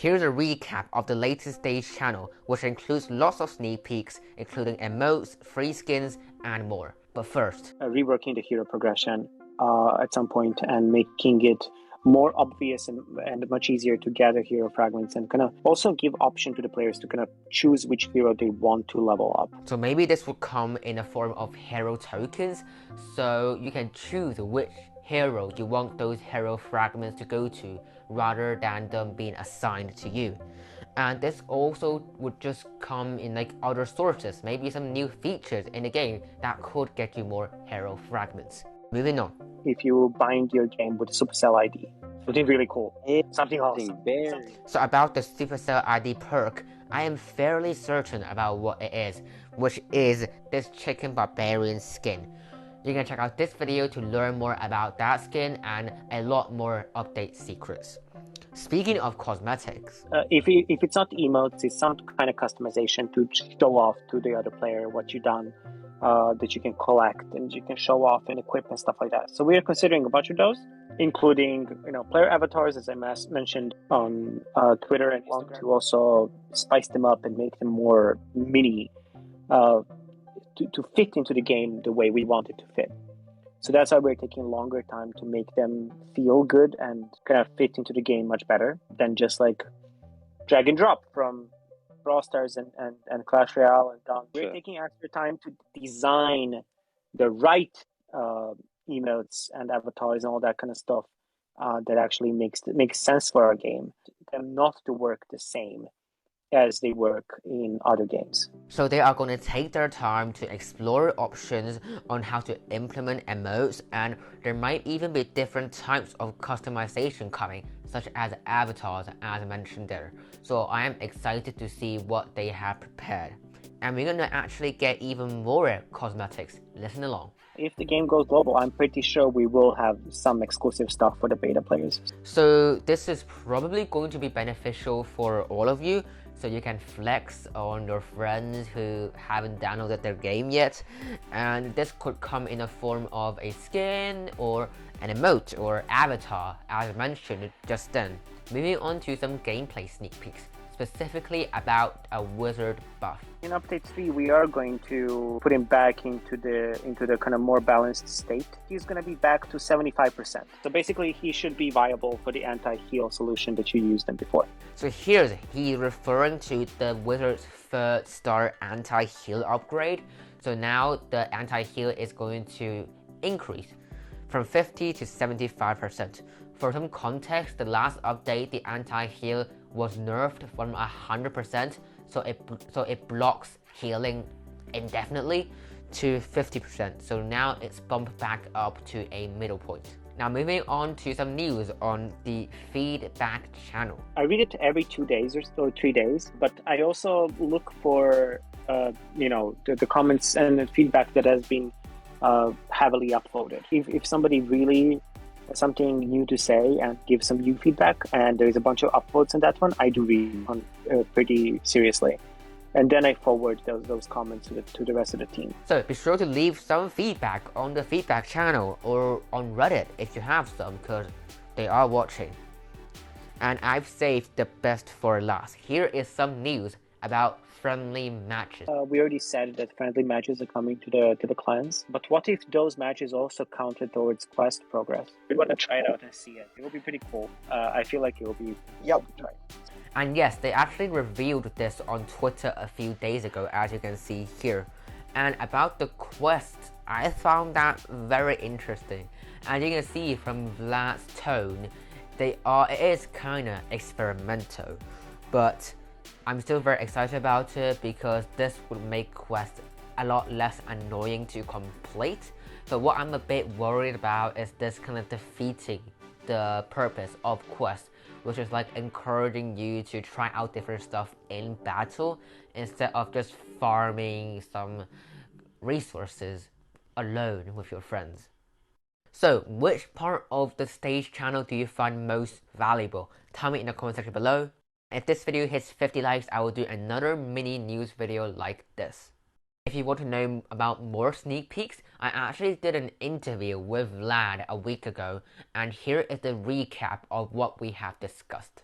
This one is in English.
Here's a recap of the latest stage channel, which includes lots of sneak peeks, including emotes, free skins, and more. But first, reworking the hero progression at some point and making it more obvious and much easier to gather hero fragments, and kind of also give option to the players to kind of choose which hero they want to level up. So maybe this will come in a form of hero tokens, so you can choose which hero you want those hero fragments to go to rather than them being assigned to you. And this also would just come in like other sources, maybe some new features in the game that could get you more hero fragments. Moving on. If you bind your game with Supercell ID, something really cool, something awesome. So about the Supercell ID perk, I am fairly certain about what it is, which is this Chicken Barbarian skin. You can check out this video to learn more about that skin and a lot more update secrets. Speaking of cosmetics, if it's not emotes, it's some kind of customization to show off to the other player what you've done, that you can collect and you can show off and equip and stuff like that. So we are considering a bunch of those, including player avatars, as I mentioned on Twitter, and want to also spice them up and make them more mini, to fit into the game the way we want it to fit. So that's why we're taking longer time to make them feel good and kind of fit into the game much better than just like drag and drop from Brawl Stars and Clash Royale and Dawn. We're taking extra time to design the right emotes and avatars and all that kind of stuff that actually makes sense for our game, and not to work the same as they work in other games. So they are going to take their time to explore options on how to implement emotes, and there might even be different types of customization coming, such as avatars as mentioned there. So I am excited to see what they have prepared. And we're going to actually get even more cosmetics. Listen along. If the game goes global, I'm pretty sure we will have some exclusive stuff for the beta players. So this is probably going to be beneficial for all of you, so you can flex on your friends who haven't downloaded their game yet. And this could come in a form of a skin or an emote or avatar, as mentioned just then. Moving on to some gameplay sneak peeks, specifically about a wizard buff. In update 3, we are going to put him back into the kind of more balanced state. He's going to be back to 75%. So basically, he should be viable for the anti-heal solution that you used in before. So here's he referring to the wizard's 3rd star anti-heal upgrade. So now the anti-heal is going to increase from 50 to 75%. For some context, the last update, the anti-heal was nerfed from 100%, so it blocks healing indefinitely, to 50%. So now it's bumped back up to a middle point. Now moving on to some news on the feedback channel. I read it every 2 days or 3 days, but I also look for the comments and the feedback that has been heavily upvoted. If somebody really has something new to say and give some new feedback, and there's a bunch of upvotes in that one, I do read on pretty seriously. And then I forward those comments to the rest of the team. So be sure to leave some feedback on the feedback channel or on Reddit if you have some, because they are watching. And I've saved the best for last. Here is some news about friendly matches. We already said that friendly matches are coming to the clans, but what if those matches also counted towards quest progress? We want to try it out and see it. It will be pretty cool. I feel like it will be fun to try. And yes, they actually revealed this on Twitter a few days ago, as you can see here. And about the quests, I found that very interesting. As you can see from Vlad's tone, it is kinda experimental, but I'm still very excited about it because this would make quests a lot less annoying to complete. But what I'm a bit worried about is this kind of defeating the purpose of quests, which is like encouraging you to try out different stuff in battle instead of just farming some resources alone with your friends. So which part of the stage channel do you find most valuable? Tell me in the comment section below. If this video hits 50 likes, I will do another mini news video like this. If you want to know about more sneak peeks, I actually did an interview with Vlad a week ago, and here is the recap of what we have discussed.